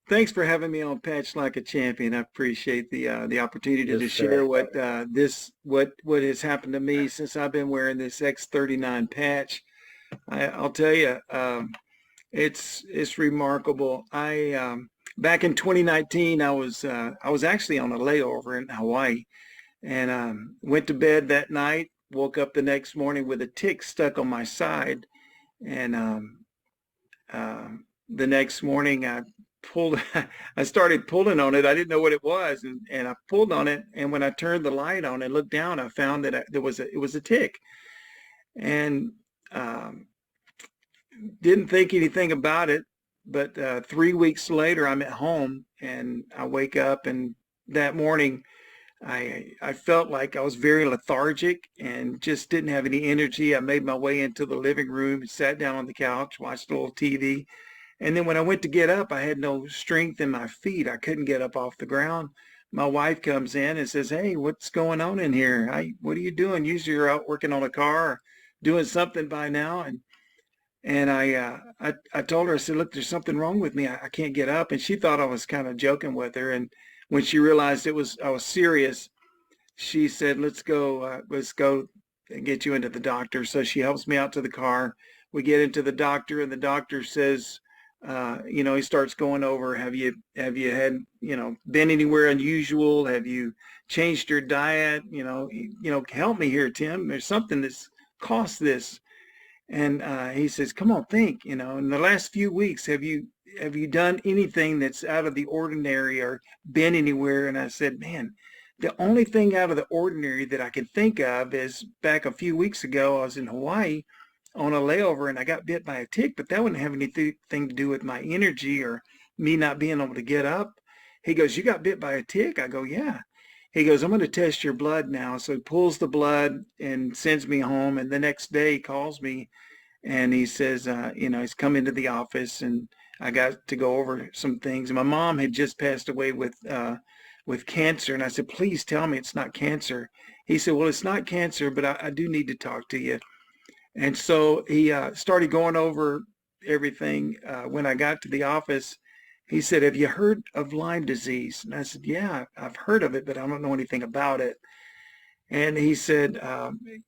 Thanks for having me on Patch Like a Champion. I appreciate the opportunity Yes, to share sir. what has happened to me since I've been wearing this X39 patch. I'll tell you, it's remarkable. I Back in 2019, I was actually on a layover in Hawaii, and went to bed that night. Woke up the next morning with a tick stuck on my side, and the next morning pulled I started pulling on it. I didn't know what it was, and I pulled on it, and when I turned the light on and looked down, I found that it was a tick. And um, didn't think anything about it. But 3 weeks later, I'm at home and I wake up, and that morning I felt like I was very lethargic and just didn't have any energy. I made my way into the living room, sat down on the couch, watched a little TV. And then when I went to get up, I had no strength in my feet. I couldn't get up off the ground. My wife comes in and says, "Hey, what's going on in here? What are you doing? Usually you're out working on a car or doing something by now." And I told her, I said, "Look, there's something wrong with me. I can't get up." And she thought I was kind of joking with her. And when she realized I was serious, she said, let's go and get you into the doctor." So she helps me out to the car. We get into the doctor, and the doctor says, he starts going over, have you had, been anywhere unusual? Have you changed your diet? Help me here, Tim. There's something that's caused this. And he says, "Come on, think. In the last few weeks, have you done anything that's out of the ordinary or been anywhere?" And I said, "Man, the only thing out of the ordinary that I can think of is back a few weeks ago, I was in Hawaii on a layover and I got bit by a tick, but that wouldn't have anything to do with my energy or me not being able to get up." He goes, "You got bit by a tick?" I go, "Yeah." He goes, "I'm going to test your blood now." So he pulls the blood and sends me home. And the next day he calls me and he says, he's come into the office and I got to go over some things. And my mom had just passed away with cancer. And I said, "Please tell me it's not cancer." He said, "Well, it's not cancer, but I do need to talk to you." And so he started going over everything. When I got to the office, he said, "Have you heard of Lyme disease?" And I said, "Yeah, I've heard of it, but I don't know anything about it." And he said,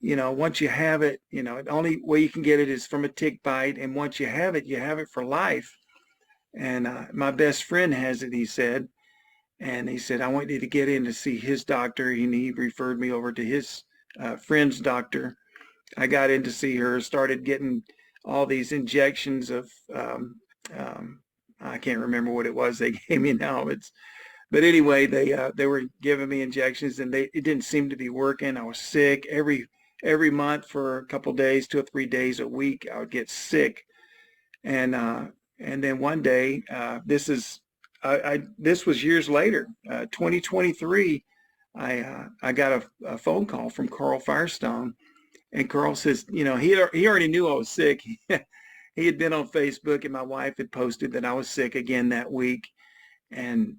"Once you have it, the only way you can get it is from a tick bite. And once you have it for life. And my best friend has it," he said. And he said, "I want you to get in to see his doctor." And he referred me over to his friend's doctor. I got in to see her, started getting all these injections of, I can't remember what it was they gave me now. But anyway, they were giving me injections, and it didn't seem to be working. I was sick every month for a couple of days, 2 or 3 days a week. I would get sick, and then one day, this was years later, 2023. I got a phone call from Carl Firestone, and Carl says, he already knew I was sick. He had been on Facebook, and my wife had posted that I was sick again that week, and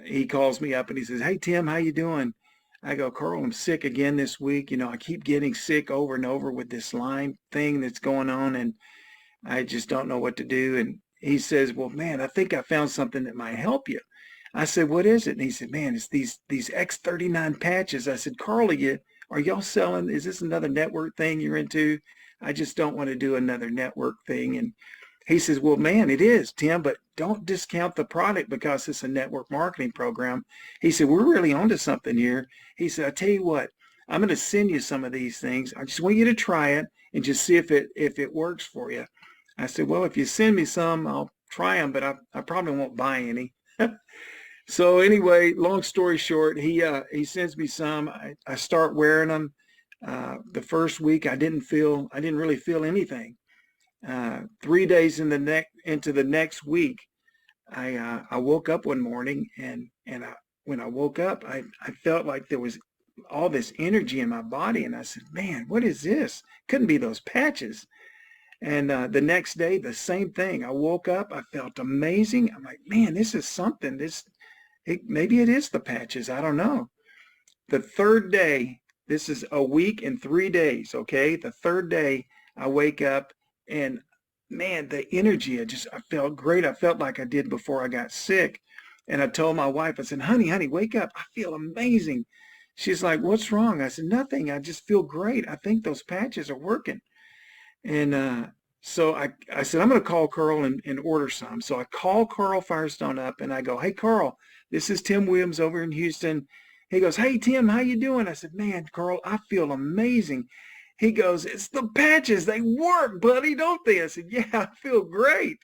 he calls me up and he says, "Hey, Tim, how you doing?" I go, "Carl, I'm sick again this week. I keep getting sick over and over with this Lyme thing that's going on, and I just don't know what to do." And he says, "Well, man, I think I found something that might help you." I said, "What is it?" And he said, "Man, it's these X39 patches." I said, "Carl, are y'all selling? Is this another network thing you're into? I just don't want to do another network thing." And he says, "Well, man, it is, Tim, but don't discount the product because it's a network marketing program." He said, "We're really onto something here." He said, "I tell you what, I'm going to send you some of these things. I just want you to try it and just see if it works for you." I said, "Well, if you send me some, I'll try them, but I probably won't buy any." So anyway, long story short, he sends me some. I start wearing them. The first week, I didn't really feel anything. 3 days into the next week, I woke up one morning, and when I woke up, I felt like there was all this energy in my body, and I said, "Man, what is this? Couldn't be those patches." And the next day, the same thing. I woke up, I felt amazing. I'm like, "Man, this is something. Maybe it is the patches. I don't know." The third day, this is a week and 3 days. Okay, the third day, I wake up and man, the energy, I felt great. I felt like I did before I got sick. And I told my wife, I said, honey, wake up. I feel amazing. She's like, what's wrong? I said, nothing. I just feel great. I think those patches are working. And so I said, I'm going to call Carl and order some. So I call Carl Firestone up and I go, hey, Carl, this is Tim Williams over in Houston. He goes, hey, Tim, how you doing? I said, man, Carl, I feel amazing. He goes, it's the patches. They work, buddy, don't they? I said, yeah, I feel great.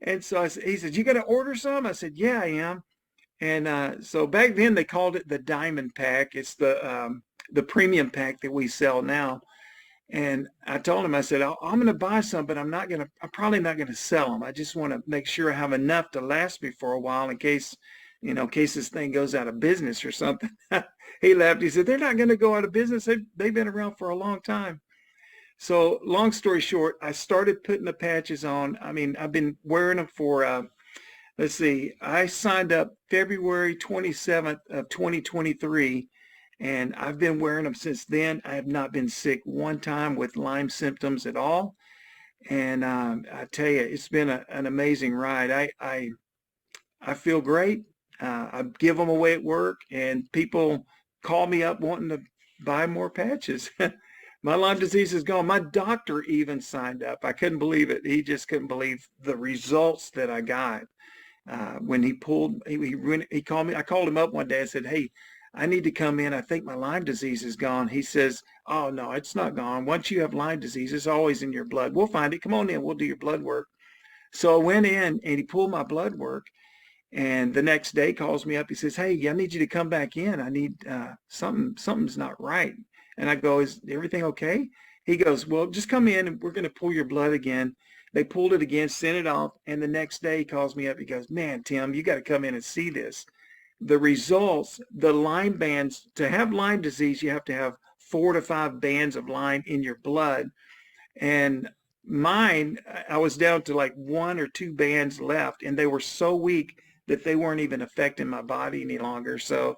And so he said, you got to order some? I said, yeah, I am. And so back then they called it the Diamond Pack. It's the premium pack that we sell now. And I told him, I said, I'm going to buy some, but I'm probably not going to sell them. I just want to make sure I have enough to last me for a while in case this thing goes out of business or something. He laughed. He said, they're not going to go out of business. They've been around for a long time. So long story short, I started putting the patches on. I mean, I've been wearing them for, let's see, I signed up February 27th of 2023. And I've been wearing them since then. I have not been sick one time with Lyme symptoms at all. And I tell you, it's been an amazing ride. I feel great. I give them away at work, and people call me up wanting to buy more patches. My Lyme disease is gone. My doctor even signed up. I couldn't believe it. He just couldn't believe the results that I got. When he called me. I called him up one day and said, hey, I need to come in. I think my Lyme disease is gone. He says, oh, no, it's not gone. Once you have Lyme disease, it's always in your blood. We'll find it. Come on in. We'll do your blood work. So I went in and he pulled my blood work. And the next day calls me up. He says, hey, I need you to come back in. I need something's not right. And I go, is everything okay? He goes, well, just come in and we're going to pull your blood again. They pulled it again, sent it off. And the next day he calls me up. He goes, man, Tim, you got to come in and see this. The results, the Lyme bands, to have Lyme disease, you have to have 4 to 5 bands of Lyme in your blood. And mine, I was down to like 1 or 2 bands left, and they were so weak that they weren't even affecting my body any longer. So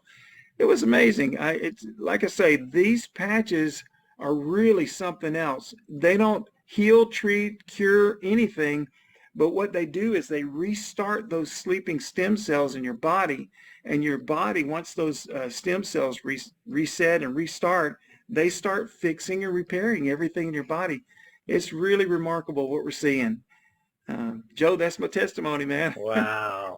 it was amazing. It's like I say, these patches are really something else. They don't heal, treat, cure anything, but what they do is they restart those sleeping stem cells in your body. And your body, once those stem cells reset and restart, they start fixing and repairing everything in your body. It's really remarkable what we're seeing. Joe, that's my testimony, man. Wow.